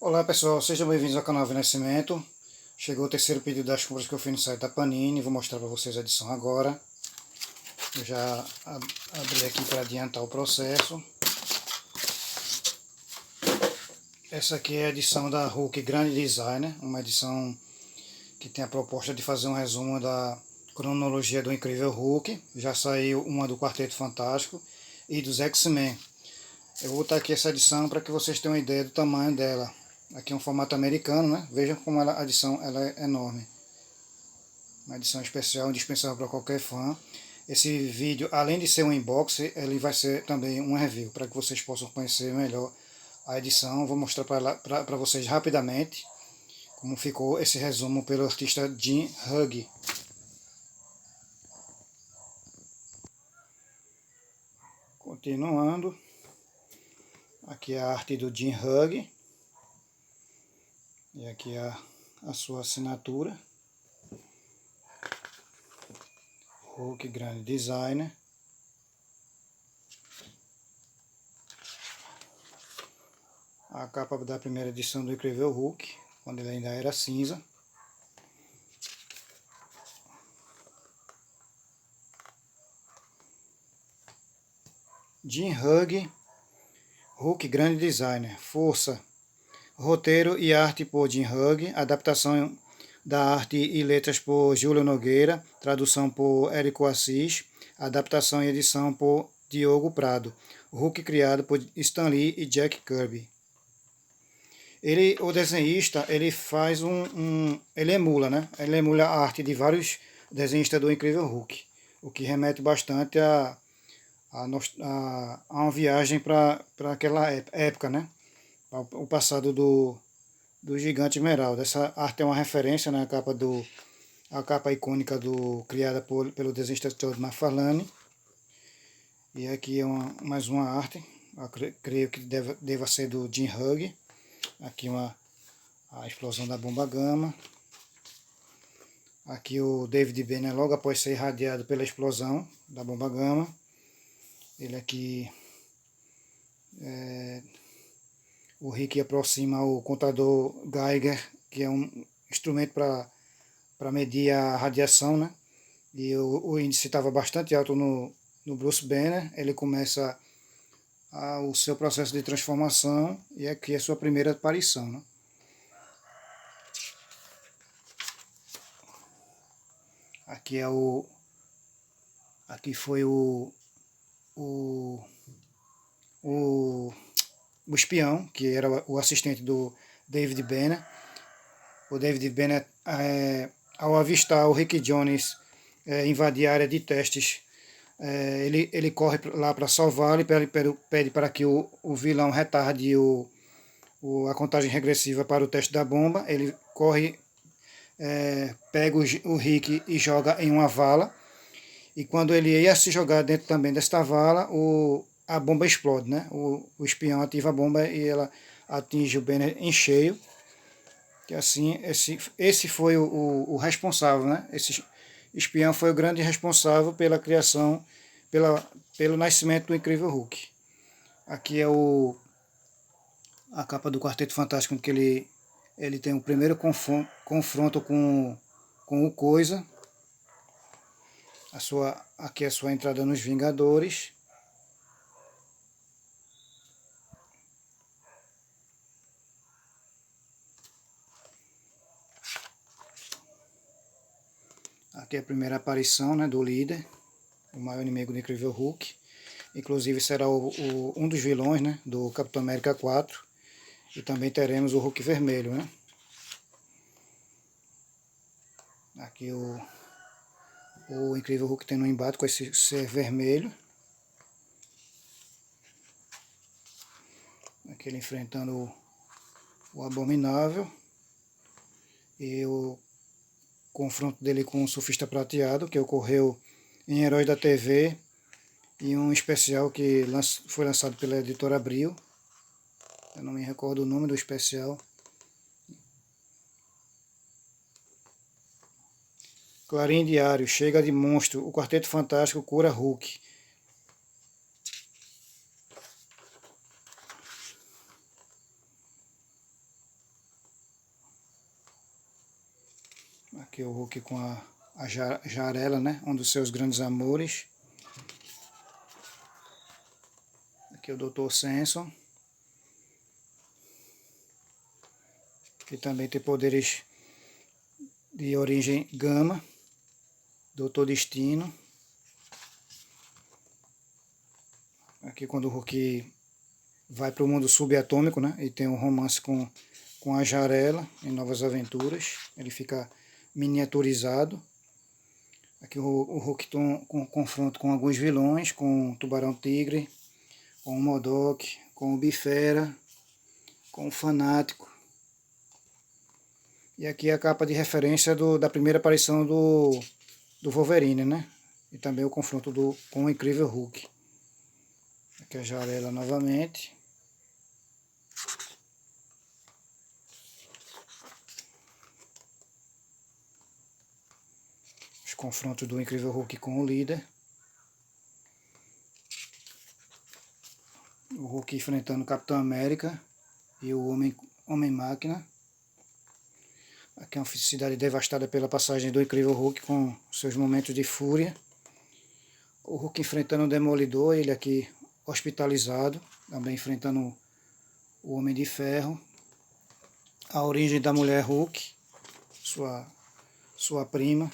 Olá pessoal, sejam bem-vindos ao canal Renascimento. Chegou o terceiro pedido das compras que eu fiz no site da Panini, vou mostrar para vocês a edição agora. Eu já abri aqui para adiantar o processo. Essa aqui é a edição da Hulk Grand Designer, uma edição que tem a proposta de fazer um resumo da cronologia do Incrível Hulk. Já saiu uma do Quarteto Fantástico e dos X-Men. Eu vou botar aqui essa edição para que vocês tenham uma ideia do tamanho dela. Aqui é um formato americano, né? Vejam como a edição ela é enorme. Uma edição especial, indispensável para qualquer fã. Esse vídeo, além de ser um unboxing, ele vai ser também um review, para que vocês possam conhecer melhor a edição. Vou mostrar para vocês rapidamente como ficou esse resumo pelo artista Jim Hugg. Continuando. Aqui é a arte do Jim Hugg. E aqui a sua assinatura. Hulk Grand Designer. A capa da primeira edição do Incrível Hulk, quando ele ainda era cinza. Jim Hugg, Hulk Grand Designer, força. Roteiro e arte por Jim Hugg, adaptação da arte e letras por Júlio Nogueira, tradução por Érico Assis, adaptação e edição por Diogo Prado. Hulk criado por Stan Lee e Jack Kirby. O desenhista, ele faz ele emula, né? Ele emula a arte de vários desenhistas do Incrível Hulk, o que remete bastante a uma viagem para aquela época, né? O passado do Gigante Esmeralda. Essa arte é uma referência na a capa icônica criada pelo desenhista Todd McFarlane. E aqui é mais uma arte, creio que deva ser do Jim Hugg. Aqui a explosão da bomba gama. Aqui o David Banner logo após ser irradiado pela explosão da bomba gama. Ele aqui o Rick aproxima o contador Geiger, que é um instrumento para medir a radiação, né? E o índice estava bastante alto no Bruce Banner. Ele começa o seu processo de transformação e aqui é a sua primeira aparição, né? Aqui aqui foi o espião, que era o assistente do David Banner. O David Banner, ao avistar o Rick Jones invadir a área de testes, ele corre lá para salvá-lo e pede para que o vilão retarde a contagem regressiva para o teste da bomba. Ele corre, pega o Rick e joga em uma vala. E quando ele ia se jogar dentro também desta vala, a bomba explode, né? O espião ativa a bomba e ela atinge o Banner em cheio. Que assim, esse foi o responsável, né? Esse espião foi o grande responsável pela criação, pelo nascimento do Incrível Hulk. Aqui é a capa do Quarteto Fantástico, que ele tem o primeiro confronto com o Coisa. Aqui é a sua entrada nos Vingadores. Aqui é a primeira aparição, né, do líder, o maior inimigo do Incrível Hulk. Inclusive será um dos vilões, né, do Capitão América 4. E também teremos o Hulk vermelho, né? Aqui o Incrível Hulk tendo um embate com esse ser vermelho. Aqui ele enfrentando o Abominável. E o confronto dele com o Surfista Prateado, que ocorreu em Heróis da TV. E um especial que foi lançado pela editora Abril. Eu não me recordo o nome do especial. Clarim Diário, chega de monstro, o Quarteto Fantástico cura Hulk. Aqui o Hulk com a Jarella, né? Um dos seus grandes amores. Aqui o Dr. Samson, que também tem poderes de origem gama. Dr. Destino. Aqui quando o Hulk vai para o mundo subatômico, né? E tem um romance com a Jarella em Novas Aventuras. Ele fica miniaturizado. Aqui o Hulk com confronto com alguns vilões, com o Tubarão-Tigre, com o M.O.D.O.K., com o Bifera, com o Fanático. E aqui a capa de referência da primeira aparição do Wolverine, né? E também o confronto com o Incrível Hulk. Aqui a Jarella novamente. Os confrontos do Incrível Hulk com o líder. O Hulk enfrentando o Capitão América e o Homem-Máquina. Aqui é uma cidade devastada pela passagem do Incrível Hulk com seus momentos de fúria. O Hulk enfrentando o Demolidor, ele aqui hospitalizado, também enfrentando o Homem de Ferro. A origem da mulher Hulk, sua prima.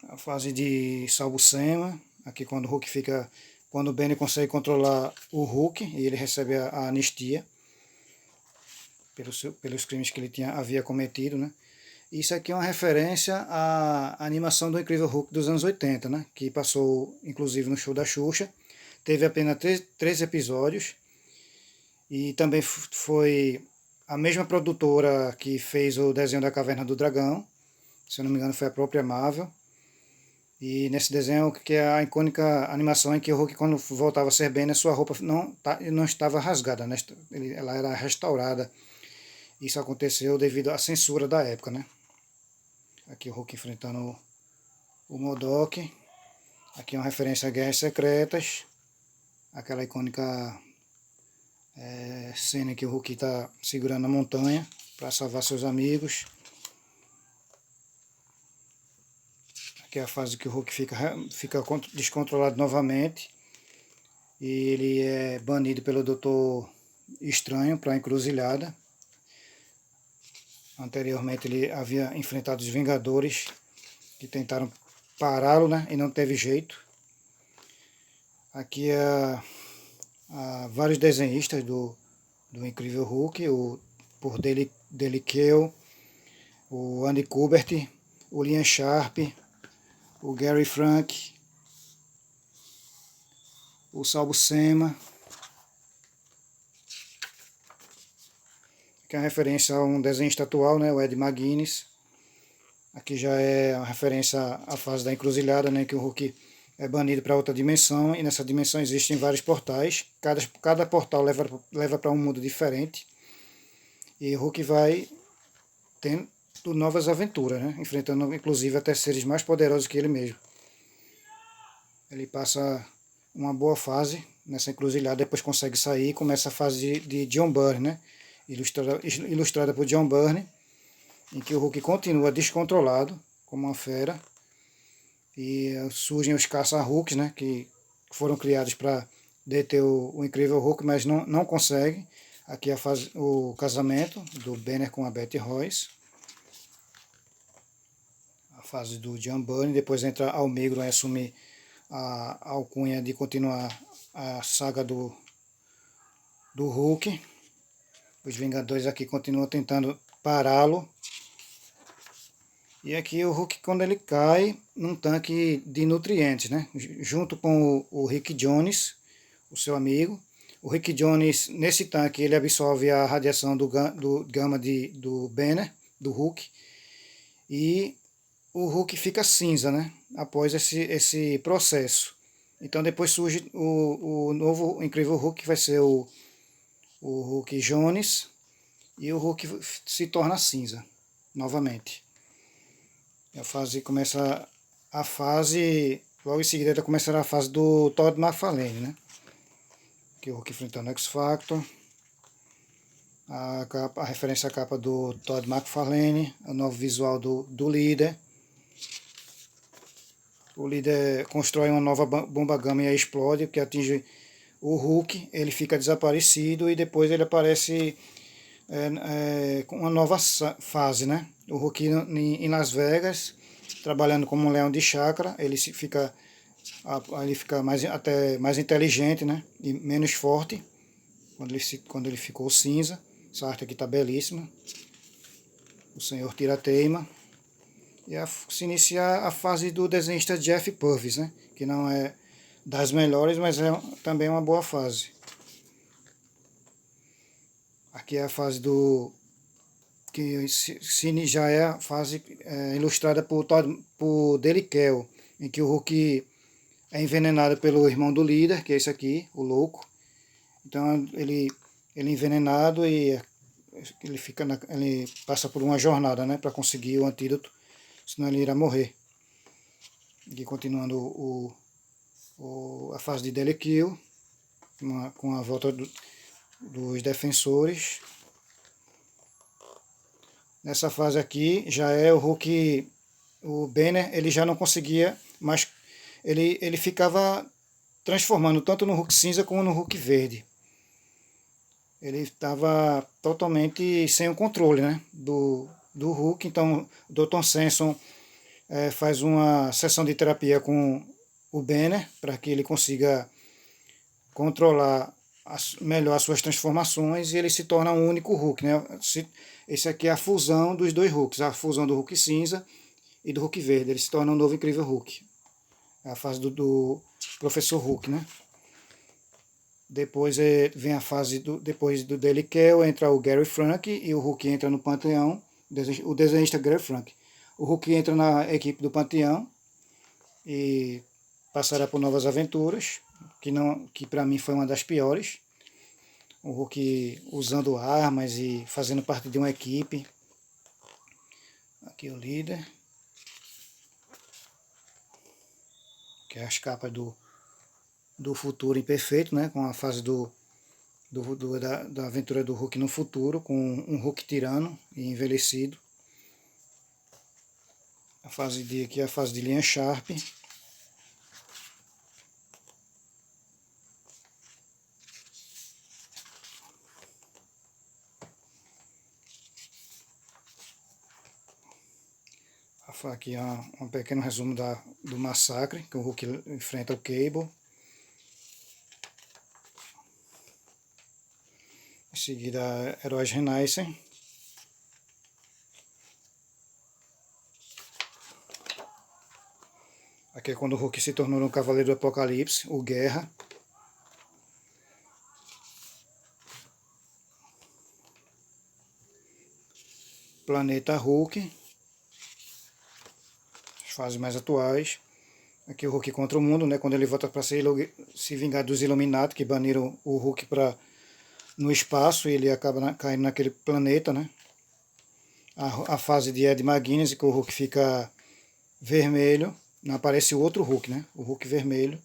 A fase de Salbucema, aqui quando o Hulk fica... Quando o Banner consegue controlar o Hulk e ele recebe a anistia pelos crimes que ele havia cometido, né? Isso aqui é uma referência à animação do Incrível Hulk dos anos 80, né? Que passou inclusive no show da Xuxa. Teve apenas 3 episódios. E também foi a mesma produtora que fez o desenho da Caverna do Dragão. Se eu não me engano foi a própria Marvel. E nesse desenho, que é a icônica animação em que o Hulk, quando voltava a ser Banner, sua roupa não estava rasgada, né? Ela era restaurada. Isso aconteceu devido à censura da época, né? Aqui o Hulk enfrentando o M.O.D.O.K. Aqui é uma referência a Guerras Secretas. Aquela icônica cena em que o Hulk está segurando a montanha para salvar seus amigos. Aqui é a fase que o Hulk fica descontrolado novamente. E ele é banido pelo Doutor Estranho para a Encruzilhada. Anteriormente ele havia enfrentado os Vingadores, que tentaram pará-lo, né? E não teve jeito. Aqui há vários desenhistas do Incrível Hulk, por Dale Keough, o Andy Kubert, o Liam Sharp, o Gary Frank, o Sal Buscema, que é uma referência a um desenhista atual, né, o Ed McGuinness. Aqui já é uma referência à fase da encruzilhada, né, que o Hulk é banido para outra dimensão, e nessa dimensão existem vários portais. Cada portal leva para um mundo diferente. E o Hulk vai tendo novas aventuras, né, enfrentando inclusive até seres mais poderosos que ele mesmo. Ele passa uma boa fase nessa encruzilhada, depois consegue sair e começa a fase de John Byrne, né, ilustrada por John Byrne, em que o Hulk continua descontrolado, como uma fera, e surgem os caça-Hulks, né, que foram criados para deter o Incrível Hulk, mas não conseguem. Aqui o casamento do Banner com a Betty Royce, a fase do John Byrne, depois entra Almigro e assumir a alcunha de continuar a saga do Hulk. Os Vingadores aqui continuam tentando pará-lo. E aqui o Hulk, quando ele cai num tanque de nutrientes, né? Junto com o Rick Jones, o seu amigo. O Rick Jones, nesse tanque, ele absorve a radiação do gama do Banner, do Hulk. E o Hulk fica cinza, né? Após esse processo. Então depois surge o novo Incrível Hulk, que vai ser o Hulk Jones. E o Hulk se torna cinza, novamente. A fase começa logo em seguida começará a fase do Todd McFarlane, né? Aqui o Hulk enfrentando X Factor. A referência à capa do Todd McFarlane, o novo visual do líder. O líder constrói uma nova bomba gama e aí explode, que atinge o Hulk, ele fica desaparecido e depois ele aparece com uma nova fase, né? O Hulk em Las Vegas, trabalhando como um leão de chácara, ele fica até mais inteligente, né? E menos forte, quando ele ficou cinza. Essa arte aqui está belíssima. O Senhor Tirateima. E se inicia a fase do desenhista Jeff Purvis, né? Que não é das melhores, mas é também uma boa fase. Aqui é a fase que já é a fase ilustrada por Delikel, em que o Hulk é envenenado pelo irmão do líder, que é esse aqui, o louco. Então ele é envenenado e ele passa por uma jornada, né, para conseguir o antídoto, senão ele irá morrer. E continuando a fase de Delikel, com a volta dos defensores. Nessa fase aqui já é o Hulk, o Banner, ele já não conseguia, mas ele ficava transformando tanto no Hulk cinza como no Hulk verde. Ele estava totalmente sem o controle, né, do Hulk. Então o Dr. Samson faz uma sessão de terapia com o Banner para que ele consiga controlar melhor as suas transformações e ele se torna um único Hulk, né? Esse aqui é a fusão dos dois Hulks, a fusão do Hulk cinza e do Hulk verde. Ele se torna um novo incrível Hulk. É a fase do Professor Hulk, né? Depois vem a fase depois do Delikel, entra o Gary Frank e o Hulk entra no Panteão, o desenhista Gary Frank. O Hulk entra na equipe do Panteão e passará por novas aventuras, que para mim foi uma das piores. O Hulk usando armas e fazendo parte de uma equipe. Aqui o líder. Que é as capas do futuro imperfeito, né? Com a fase da aventura do Hulk no futuro, com um Hulk tirano e envelhecido. Aqui é a fase de linha Sharp. Aqui é um pequeno resumo do massacre, que o Hulk enfrenta o Cable. Em seguida, Heróis Renascem. Aqui é quando o Hulk se tornou um Cavaleiro do Apocalipse, o Guerra. Planeta Hulk. As fases mais atuais. Aqui o Hulk contra o mundo, né? Quando ele volta para se vingar dos Illuminati, que baniram o Hulk no espaço, e ele acaba caindo naquele planeta, né? A fase de Ed McGuinness, que o Hulk fica vermelho. Não aparece o outro Hulk, né? O Hulk vermelho.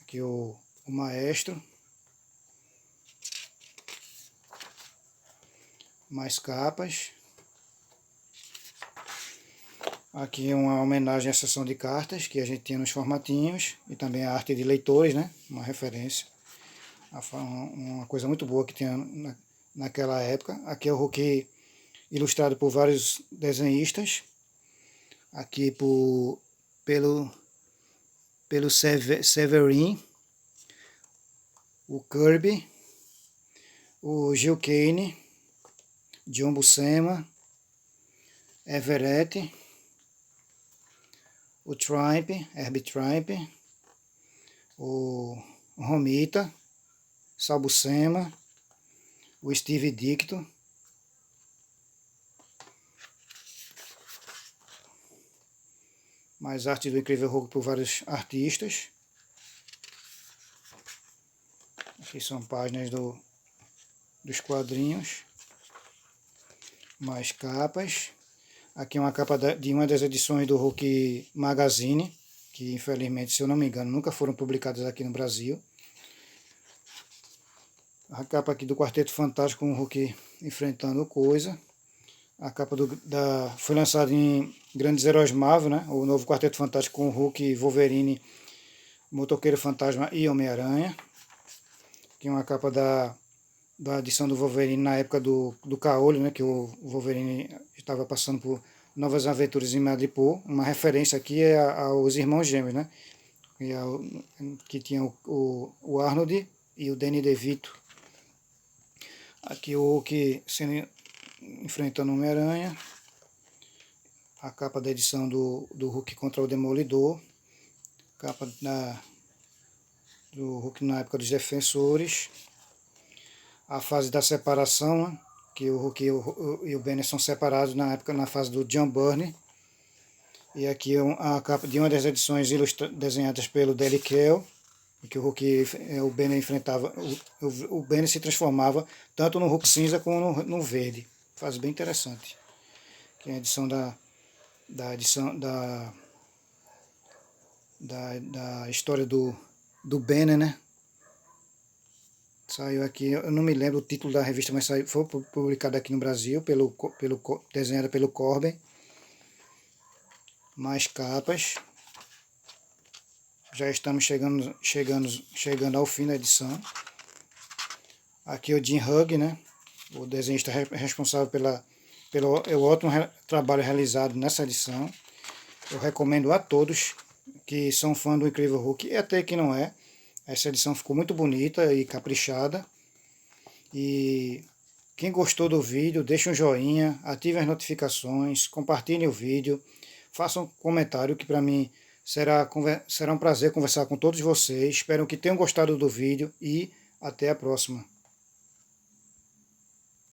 Aqui o Maestro. Mais capas. Aqui é uma homenagem à sessão de cartas que a gente tinha nos formatinhos. E também a arte de leitores, né? Uma referência. Uma coisa muito boa que tinha naquela época. Aqui é o Hulk ilustrado por vários desenhistas. Aqui pelo Severin, o Kirby, o Gil Kane, John Buscema, Everett, o Triumph, Herbie Triumph, o Romita, Sal Buscema, o Steve Dicto, mais arte do Incrível Hulk por vários artistas. Aqui são páginas dos quadrinhos. Mais capas. Aqui uma capa de uma das edições do Hulk Magazine, que infelizmente, se eu não me engano, nunca foram publicadas aqui no Brasil. A capa aqui do Quarteto Fantástico com o Hulk enfrentando coisa. A capa foi lançada em Grandes Heróis Marvel, né? O novo Quarteto Fantástico com o Hulk, Wolverine, Motoqueiro Fantasma e Homem-Aranha. Aqui uma capa da edição do Wolverine na época do Caolho, né? Que o Wolverine estava passando por novas aventuras em Madripoor. Uma referência aqui é aos Irmãos Gêmeos, né? Que tinha o Arnold e o Danny DeVito. Aqui o Hulk enfrentando o Homem-Aranha. A capa da edição do Hulk contra o Demolidor. Capa do Hulk na época dos Defensores. A fase da separação, né? Que o Hulk e o Banner são separados na fase do John Byrne. E aqui a capa de uma das edições desenhadas pelo Dale Kell, em que o Banner enfrentava, o Banner se transformava tanto no Hulk cinza como no verde. Fase bem interessante. Aqui é a edição da história do Banner, né? Saiu aqui, eu não me lembro o título da revista, mas foi publicado aqui no Brasil, desenhada pelo Corben. Mais capas. Já estamos chegando ao fim da edição. Aqui o Jim Hugg, né? O desenhista responsável pelo ótimo trabalho realizado nessa edição. Eu recomendo a todos que são fã do Incrível Hulk, e até que não é. Essa edição ficou muito bonita e caprichada. E quem gostou do vídeo, deixe um joinha, ative as notificações, compartilhe o vídeo, faça um comentário que para mim será um prazer conversar com todos vocês. Espero que tenham gostado do vídeo e até a próxima.